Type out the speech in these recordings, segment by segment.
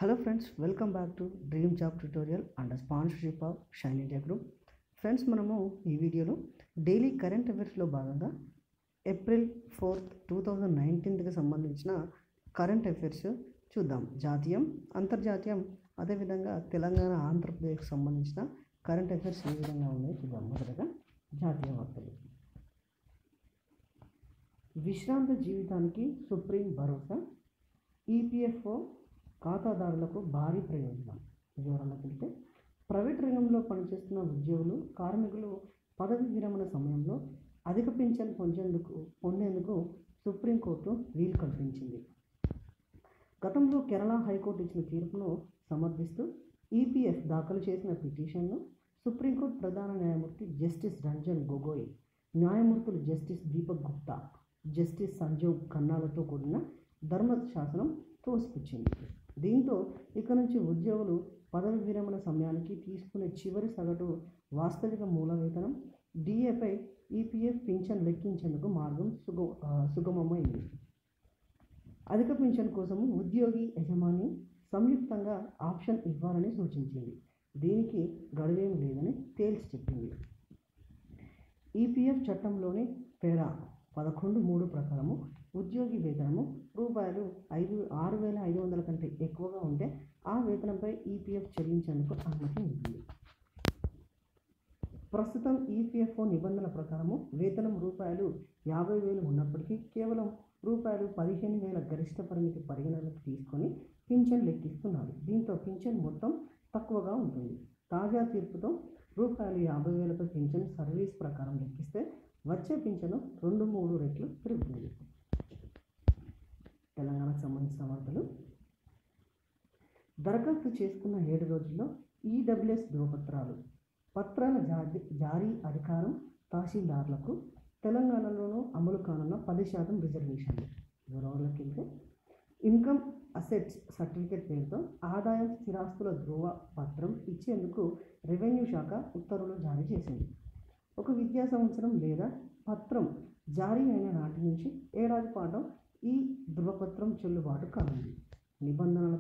Hello friends, welcome back to dream job tutorial under sponsorship of shine India group. Friends, మనము ఈ వీడియోలో daily current అఫైర్స్లో భాగంగా April 4, 2019కి సంబంధించిన current affairs చూద్దాం. జాతీయం, అంతర్జాతీయం, అదేవిధంగా తెలంగాణ, ఆంధ్రప్రదేశ్కి సంబంధించిన కరెంట్ అఫైర్స్ ఏ విధంగా ఉన్నాయో చూద్దాం. మొదటగా జాతీయ వార్తలు. విశ్రాంత జీవితానికి సుప్రీం భరోసా, ఈపీఎఫ్ఓ ఖాతాదారులకు భారీ ప్రయోజనం. వివరాలకు వెళ్తే, ప్రైవేట్ రంగంలో పనిచేస్తున్న ఉద్యోగులు, కార్మికులు పదవి విరమణ సమయంలో అధిక పింఛన్ పొందేందుకు సుప్రీంకోర్టు వీలు కల్పించింది. గతంలో కేరళ హైకోర్టు ఇచ్చిన తీర్పును సమర్థిస్తూ ఈపీఎఫ్ దాఖలు చేసిన పిటిషన్ను సుప్రీంకోర్టు ప్రధాన న్యాయమూర్తి జస్టిస్ రంజన్ గొగోయ్, న్యాయమూర్తులు జస్టిస్ దీపక్ గుప్తా, జస్టిస్ సంజీవ్ ఖన్నాలతో కూడిన ధర్మశాసనం తోసిపుచ్చింది. దీంతో ఇక నుంచి ఉద్యోగులు పదవి విరమణ సమయానికి తీసుకునే చివరి సగటు వాస్తవిక మూల వేతనం డిఏపై ఈపీఎఫ్ పింఛన్ లెక్కించేందుకు మార్గం సుగమమైంది. అధిక పింఛన్ కోసం ఉద్యోగి, యజమాని సంయుక్తంగా ఆప్షన్ ఇవ్వాలని సూచించింది. దీనికి గడువేం లేదని తేల్చి చెప్పింది. ఈపీఎఫ్ చట్టంలోని పేరా 11(3) ప్రకారము ఉద్యోగి వేతనము రూపాయలు 6,500 కంటే ఎక్కువగా ఉంటే ఆ వేతనంపై ఈపీఎఫ్ చెల్లించేందుకు అనుమతి ఉంటుంది. ప్రస్తుతం ఈపీఎఫ్ఓ నిబంధనల ప్రకారము వేతనం రూపాయలు 50,000 ఉన్నప్పటికీ కేవలం రూపాయలు 15,000 గరిష్ట పరిమితి పరిగణనలోకి తీసుకొని పింఛన్ లెక్కిస్తున్నారు. దీంతో పింఛన్ మొత్తం తక్కువగా ఉంటుంది. తాజా తీర్పుతో రూపాయలు 50,000పై పింఛన్ సర్వీస్ ప్రకారం లెక్కిస్తే వచ్చే పింఛను 2-3 రెట్లు పెరుగుతుంది. తెలంగాణకు సంబంధించిన వార్తలు. దరఖాస్తు చేసుకున్న 7 రోజుల్లో ఈడబ్ల్యూఎస్ ధృవపత్రాల జారీ అధికారం తహసీల్దార్లకు. తెలంగాణలోనూ అమలు కానున్న 10% రిజర్వేషన్లు. వివరాల్లోకి వెళ్తే, ఇన్కమ్ అసెట్స్ సర్టిఫికేట్ పేరుతో ఆదాయం స్థిరాస్తుల ధృవపత్రం ఇచ్చేందుకు రెవెన్యూ శాఖ ఉత్తర్వులు జారీ చేసింది. ఒక విద్యా సంవత్సరం లేదా పత్రం జారీ అయిన నాటి నుంచి ఏడాది పాటు ఈ ధృవపత్రం చెల్లుబాటు కానుంది. నిబంధనల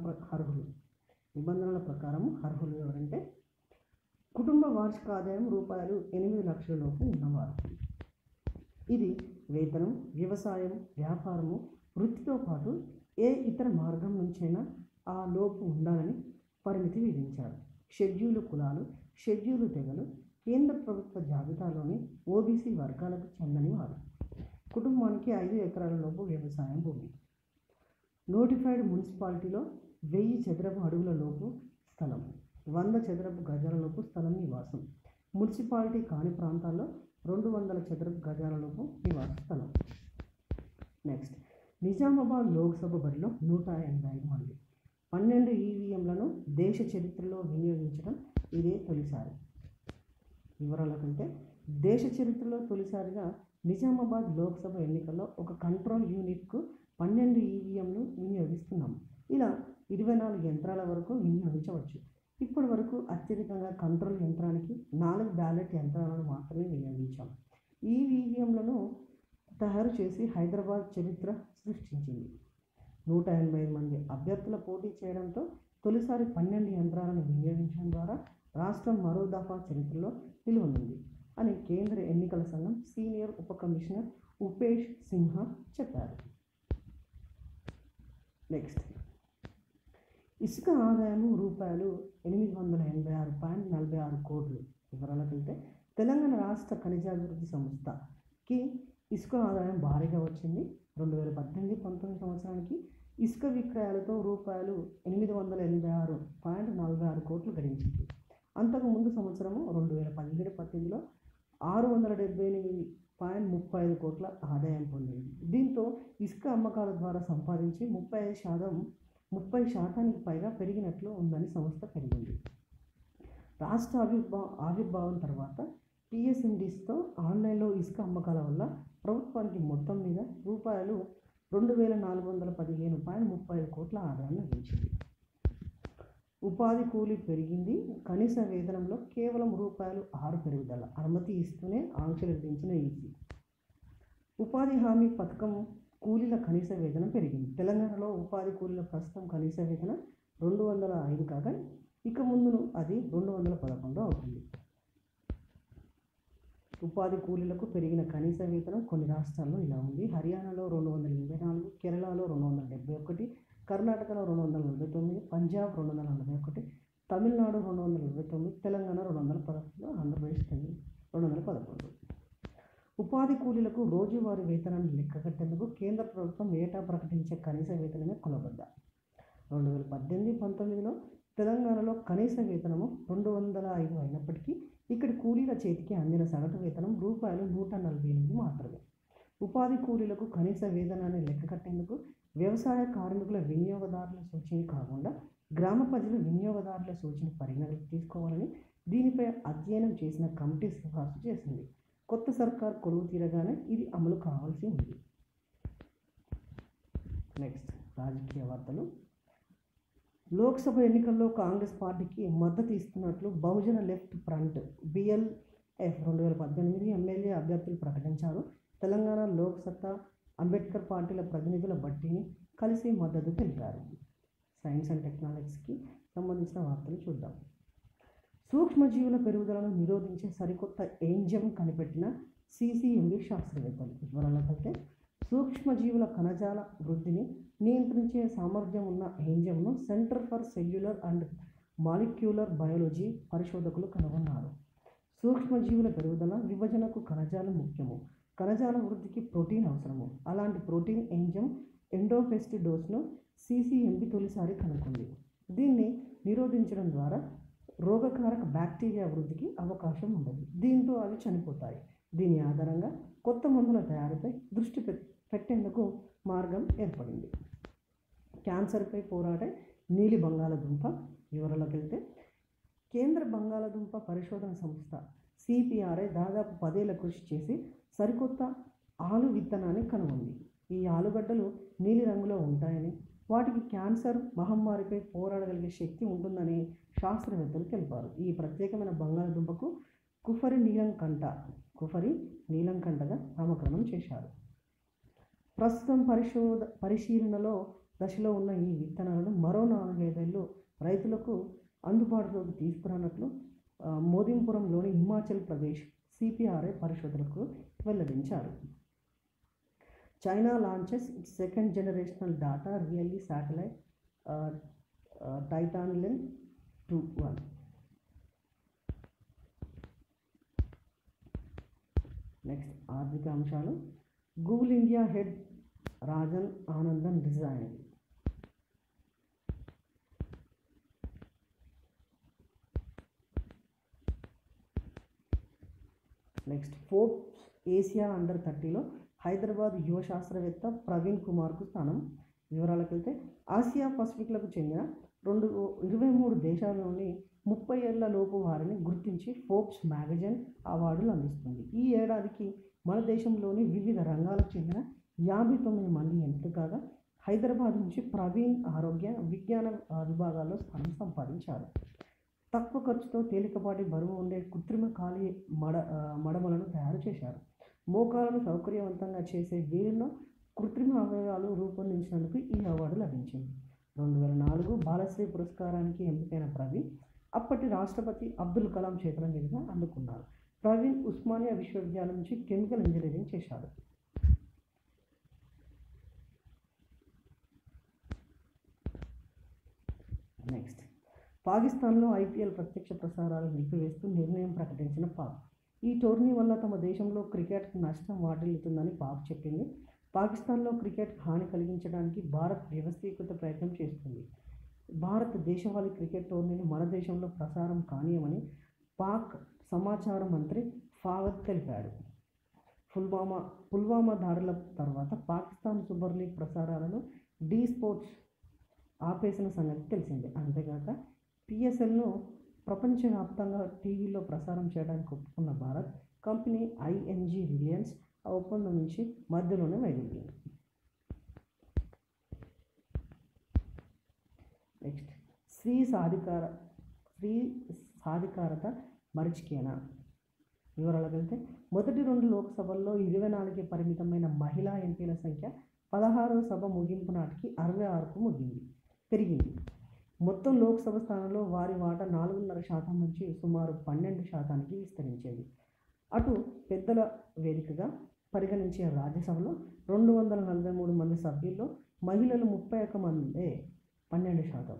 ప్రకారం అర్హులు ఎవరంటే, కుటుంబ వార్షిక ఆదాయం రూపాయలు 8 లక్షల లోపు ఉన్నవారు. ఇది వేతనం, వ్యవసాయం, వ్యాపారము, వృత్తితో పాటు ఏ ఇతర మార్గం నుంచైనా ఆ లోపు ఉండాలని పరిమితి విధించారు. షెడ్యూలు కులాలు, షెడ్యూలు తెగలు, కేంద్ర ప్రభుత్వ జాబితాలోని ఓబీసీ వర్గాలకు చెందని వారు. కుటుంబానికి 5 ఎకరాల లోపు వ్యవసాయం భూమి. నోటిఫైడ్ మున్సిపాలిటీలో 1000 చదరపు అడుగుల లోపు స్థలం, 100 చదరపు గజాల లోపు స్థలం నివాసం. మున్సిపాలిటీ కాని ప్రాంతాల్లో 200 చదరపు గజాల లోపు నివాస స్థలం. నెక్స్ట్, నిజామాబాద్ లోక్సభ బరిలో 185 మంది. 12 ఈవీఎంలను దేశ చరిత్రలో వినియోగించడం ఇదే తొలిసారి. వివరాల కంటే, దేశ చరిత్రలో తొలిసారిగా నిజామాబాద్ లోక్సభ ఎన్నికల్లో ఒక కంట్రోల్ యూనిట్కు 12 ఈవీఎంలు వినియోగిస్తున్నాం. ఇలా 24 యంత్రాల వరకు వినియోగించవచ్చు. ఇప్పటి వరకు అత్యధికంగా కంట్రోల్ యంత్రానికి 4 బ్యాలెట్ యంత్రాలను మాత్రమే వినియోగించాం. ఈ ఈవీఎంలను తయారు చేసి హైదరాబాద్ చరిత్ర సృష్టించింది. 185 మంది అభ్యర్థుల పోటీ చేయడంతో తొలిసారి 12 యంత్రాలను వినియోగించడం ద్వారా రాష్ట్రం మరో దఫా చరిత్రలో నిలువనుంది అని కేంద్ర ఎన్నికల సంఘం సీనియర్ ఉప కమిషనర్ ఉపేష్ సింహా చెప్పారు. నెక్స్ట్, ఇసుక ఆదాయము రూపాయలు 886.46 కోట్లు. వివరాలకు వెళ్తే, తెలంగాణ రాష్ట్ర ఖనిజాభివృద్ధి సంస్థకి ఇసుక ఆదాయం భారీగా వచ్చింది. 2018-19 సంవత్సరానికి ఇసుక విక్రయాలతో రూపాయలు 886.46 కోట్లు గడించింది. అంతకుముందు సంవత్సరము 2017-18లో 678.35 కోట్ల ఆదాయం పొందింది. దీంతో ఇసుక అమ్మకాల ద్వారా సంపాదించి 30% పైగా పెరిగినట్లు ఉందని సంస్థ పెరిగింది. రాష్ట్ర ఆవిర్భావం తర్వాత టీఎస్ఎండీస్తో ఆన్లైన్లో ఇసుక అమ్మకాల వల్ల ప్రభుత్వానికి మొత్తం మీద రూపాయలు 2,415.35 కోట్ల ఆదాయం లభించింది. ఉపాధి కూలీ పెరిగింది. కనీస వేతనంలో కేవలం రూపాయలు 6 పెరుగుదల అనుమతి ఇస్తూనే ఆంక్షలు విధించిన ఈసీ. ఉపాధి హామీ పథకం కూలీల కనీస వేతనం పెరిగింది. తెలంగాణలో ఉపాధి కూలీల ప్రస్తుతం కనీస వేతనం 205 కాగా ఇక ముందును అది 211 అవుతుంది. ఉపాధి కూలీలకు పెరిగిన కనీస వేతనం కొన్ని రాష్ట్రాల్లో ఇలా ఉంది. హర్యానాలో 284, కేరళలో 271, కర్ణాటకలో 249, పంజాబ్ 241, తమిళనాడు 229, తెలంగాణ 211, ఆంధ్రప్రదేశ్ 211. ఉపాధి కూలీలకు రోజువారీ వేతనాన్ని లెక్కగట్టేందుకు కేంద్ర ప్రభుత్వం ఏటా ప్రకటించే కనీస వేతనమే కొలబద్ద. 2018-19లో తెలంగాణలో కనీస వేతనము 205 అయినప్పటికీ ఇక్కడ కూలీల చేతికి అందిన సగటు వేతనం రూపాయలు 148 మాత్రమే. ఉపాధి కూలీలకు కనీస వేతనాన్ని లెక్కగట్టేందుకు వ్యవసాయ కార్మికుల వినియోగదారుల సూచన కాకుండా గ్రామ ప్రజల వినియోగదారుల సూచన పరిగణలోకి తీసుకోవాలని దీనిపై అధ్యయనం చేసిన కమిటీ సిఫార్సు చేసింది. కొత్త సర్కార్ కొలువు తీరగానే ఇది అమలు కావాల్సి ఉంది. నెక్స్ట్ రాజకీయ వార్తలు. లోక్సభ ఎన్నికల్లో కాంగ్రెస్ పార్టీకి మద్దతు ఇస్తున్నట్లు బహుజన లెఫ్ట్ ఫ్రంట్ BLF 2018 ఎమ్మెల్యే అభ్యర్థులు ప్రకటించారు. తెలంగాణ లోక్సత్తా, అంబేద్కర్ పార్టీల ప్రతినిధుల బట్టిని కలిసి మద్దతు తెలిపారు. సైన్స్ అండ్ టెక్నాలజీకి సంబంధించిన వార్తలు చూద్దాం. సూక్ష్మజీవుల పెరుగుదలను నిరోధించే సరికొత్త ఎంజైమ్ కనిపెట్టిన CCMB శాస్త్రవేత్తలు. వివరాలకైతే సూక్ష్మజీవుల కణజాల వృద్ధిని నియంత్రించే సామర్థ్యం ఉన్న ఎంజైమ్ను Centre for Cellular and Molecular Biology పరిశోధకులు కనుగొన్నారు. సూక్ష్మజీవుల పెరుగుదల విభజనకు కణజాలం ముఖ్యము. కణజాల వృద్ధికి ప్రోటీన్ అవసరము. అలాంటి ప్రోటీన్ ఎంజైమ్ ఎండోపెస్టిడోస్ను CCMB తొలిసారి కనుగొంది. దీన్ని నిరోధించడం ద్వారా రోగకారక బ్యాక్టీరియా వృద్ధికి అవకాశం ఉండదు. దీంతో అవి చనిపోతాయి. దీని ఆధారంగా కొత్త మందుల తయారీపై దృష్టి పెట్టేందుకు మార్గం ఏర్పడింది. క్యాన్సర్పై పోరాడే నీలి బంగాళదుంప. వివరాలకు వెళ్తే కేంద్ర బంగాళదుంప పరిశోధన సంస్థ CPRI దాదాపు 10 ఏళ్ల కృషి చేసి సరికొత్త ఆలు విత్తనాన్ని కనుగొంది. ఈ ఆలుగడ్డలు నీలి రంగులో ఉంటాయని, వాటికి క్యాన్సర్ మహమ్మారిపై పోరాడగలిగే శక్తి ఉంటుందని శాస్త్రవేత్తలు తెలిపారు. ఈ ప్రత్యేకమైన బంగాళదుంపకు కుఫరి నీలంకంఠగా నామకరణం చేశారు. ప్రస్తుతం పరిశీలనలో దశలో ఉన్న ఈ విత్తనాలను మరో 4-5 ఏళ్ళు రైతులకు అందుబాటులోకి తీసుకురానట్లు మోదీంపురంలోని హిమాచల్ ప్రదేశ్ CPRI పరిశోధకులు వెల్లడించారు. China launches its second generational data relay satellite Titanlin-2-1. Next ఆర్థిక అంశాలు. Google India head Rajan Anandan resign. Next Forbes Asia అండర్-30లో హైదరాబాద్ యువ శాస్త్రవేత్త ప్రవీణ్ కుమార్కు స్థానం. వివరాలకు వెళ్తే ఆసియా పసిఫిక్లకు చెందిన 23 దేశాల్లోని 30 ఏళ్ల లోపు వారిని గుర్తించి ఫోర్బ్స్ మ్యాగజైన్ అవార్డులు అందిస్తుంది. ఈ ఏడాదికి మన దేశంలోని వివిధ రంగాలకు చెందిన 59 మంది ఎంపిక కాగా హైదరాబాద్ నుంచి ప్రవీణ్ ఆరోగ్య విజ్ఞాన విభాగాల్లో స్థానం సంపాదించారు. తక్కువ ఖర్చుతో తేలికపాటి బరువు ఉండే కృత్రిమ కాలి మడమలను తయారు చేశారు. మోకాలను సౌకర్యవంతంగా చేసే వీరిలో కృత్రిమ అవయవాలు రూపొందించినందుకు ఈ అవార్డు లభించింది. 2004 బాలశ్రీ పురస్కారానికి ఎంపికైన ప్రవీణ్ అప్పటి రాష్ట్రపతి అబ్దుల్ కలాం చేతుల మీదుగా అందుకున్నారు. ప్రవీణ్ ఉస్మానియా విశ్వవిద్యాలయం నుంచి కెమికల్ ఇంజనీరింగ్ చేశాడు. నెక్స్ట్ పాకిస్తాన్లో IPL ప్రత్యక్ష ప్రసారాలు నిలిపివేస్తూ నిర్ణయం ప్రకటించిన పాక్. ఈ టోర్నీ వల్ల తమ దేశంలో క్రికెట్కు నష్టం వాటిల్లుతుందని పాక్ చెప్పింది. పాకిస్తాన్లో క్రికెట్కు హాని కలిగించడానికి భారత్ వ్యవస్థీకృత ప్రయత్నం చేస్తుంది. భారత్ దేశవాళీ క్రికెట్ టోర్నీని మన దేశంలో ప్రసారం కానీయమని పాక్ సమాచార మంత్రి ఫావద్ తెలిపాడు. పుల్వామా దాడుల తర్వాత పాకిస్తాన్ సూపర్ లీగ్ ప్రసారాలను డి స్పోర్ట్స్ ఆపేసిన సంగతి తెలిసిందే. అంతేకాక PSLను ప్రపంచవ్యాప్తంగా టీవీలో ప్రసారం చేయడానికి ఒప్పుకున్న భారత్ కంపెనీ ING రిలయన్స్ ఆ ఒప్పందం నుంచి మధ్యలోనే వైదొలిగింది. నెక్స్ట్ స్త్రీ సాధికారత మరిచికేనా. వివరాలకు వెళ్తే మొదటి 2 లోక్సభల్లో 24కి పరిమితమైన మహిళా ఎంపీల సంఖ్య 16వ సభ ముగింపు నాటికి 66కు పెరిగింది. మొత్తం లోక్సభ స్థానంలో వారి వాటా 4.5% నుంచి సుమారు 12% విస్తరించేది. అటు పెద్దల వేదికగా పరిగణించే రాజ్యసభలో 243 మంది సభ్యుల్లో మహిళలు 31 మందే 12%.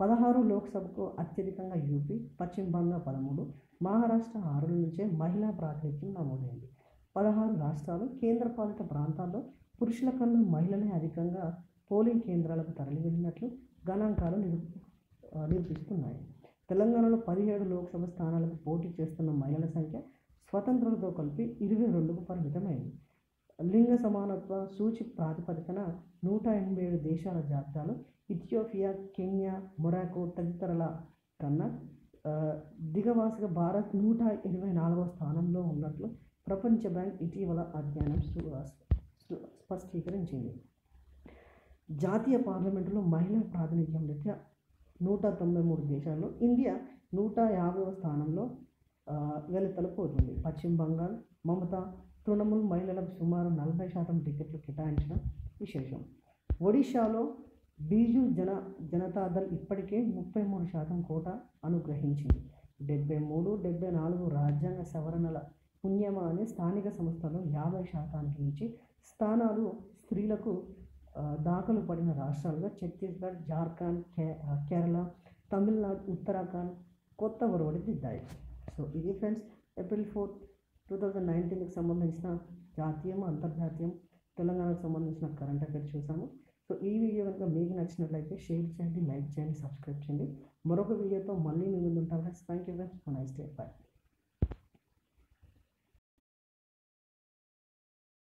16 లోక్సభకు అత్యధికంగా యూపీ, పశ్చిమ బంగా 13, మహారాష్ట్ర 6 నుంచే మహిళా ప్రాతినిధ్యం నమోదైంది. 16 రాష్ట్రాలు, కేంద్రపాలిత ప్రాంతాల్లో పురుషుల కన్నా మహిళలే అధికంగా పోలింగ్ కేంద్రాలకు తరలి వెళ్ళినట్లు గణాంకాలు నిరూపిస్తున్నాయి. తెలంగాణలో 17 లోక్సభ స్థానాలకు పోటీ చేస్తున్న మహిళల సంఖ్య స్వతంత్రులతో కలిపి 22కు పరిమితమైంది. లింగ సమానత్వ సూచి ప్రాతిపదికన 187 దేశాల జాబితాలో ఇథియోపియా, కెన్యా, మొరాకో తదితరుల కన్నా దిగవాసిగా భారత్ 184వ స్థానంలో ఉన్నట్లు ప్రపంచ బ్యాంక్ ఇటీవల అధ్యయనం స్పష్టీకరించింది. జాతీయ పార్లమెంటులో మహిళా ప్రాతినిధ్యం రీత్యా 193 దేశాల్లో ఇండియా 150వ స్థానంలో వెలుతలపోతుంది. పశ్చిమ బంగాల్ మమతా తృణమూల్ మహిళలకు సుమారు 40% టికెట్లు కేటాయించడం విశేషం. ఒడిశాలో బీజు జనతాదళ్ ఇప్పటికే 33% కోటా అనుగ్రహించింది. 73, 74 రాజ్యాంగ సవరణల పుణ్యమాని స్థానిక సంస్థల్లో 50% మించి స్థానాలు స్త్రీలకు దాఖలు పడిన రాష్ట్రాలుగా ఛత్తీస్గఢ్, జార్ఖండ్, కేరళ, తమిళనాడు, ఉత్తరాఖండ్ కొత్త ఒరవడి దిద్దాయి. సో ఇది ఫ్రెండ్స్ ఏప్రిల్ 4, 2019కి సంబంధించిన జాతీయం, అంతర్జాతీయం, తెలంగాణకు సంబంధించిన కరెంట్ అఫైర్స్ చూసాము. సో ఈ వీడియో కనుక మీకు నచ్చినట్లయితే షేర్ చేయండి, లైక్ చేయండి, సబ్స్క్రైబ్ చేయండి. మరొక వీడియోతో మళ్ళీ మీ ముందు ఉంటాను friends. Thank you friends. Nice day. By.